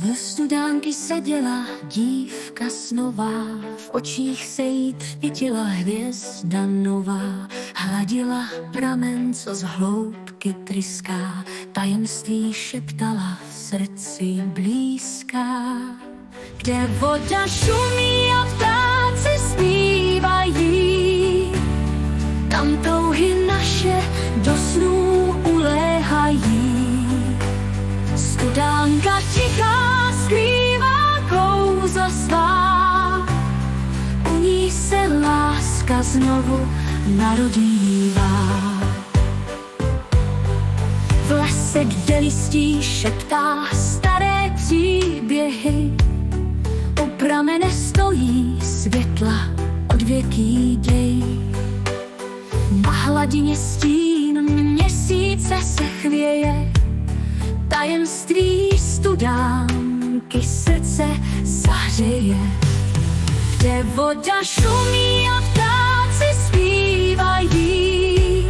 V studánky seděla dívka snová, v očích se jí třpytila hvězda nová. Hladila pramen, co z hloubky tryská, tajemství šeptala v srdci blízká. Kde voda šumí a ptáci zpívají, tam touhy naše do snů uléhají. Studánka tichá skrývá kouzla svá, u ní se láska znovu narodívá. V lese, kde listí šeptá staré příběhy, u pramene stojí světla odvěký děj. Na hladině stín měsíce se chvěje, tajemství studánky srdce zahřeje. Kde voda šumí a ptáci zpívají,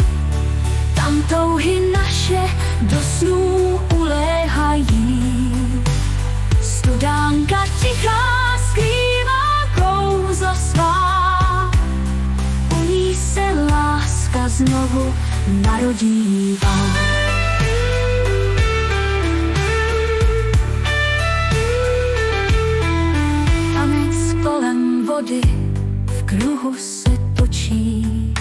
tam touhy naše do snů uléhají. Studánka tichá skrývá kouzla svá, u ní se láska znovu narodívá. Kolem vody v kruhu se točí,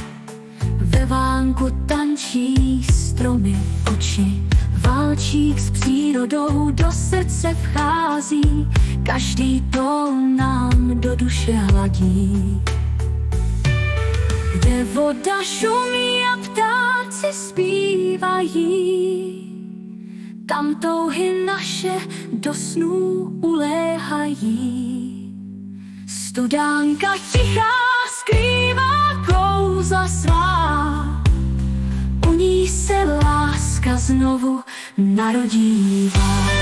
ve vánku tančí stromy oči. Válčík s přírodou do srdce vchází, každý tón nám do duše hladí. Kde voda šumí a ptáci zpívají, tam touhy naše do snů uléhají. Studánka tichá skrývá kouzla svá, u ní se láska znovu narodívá.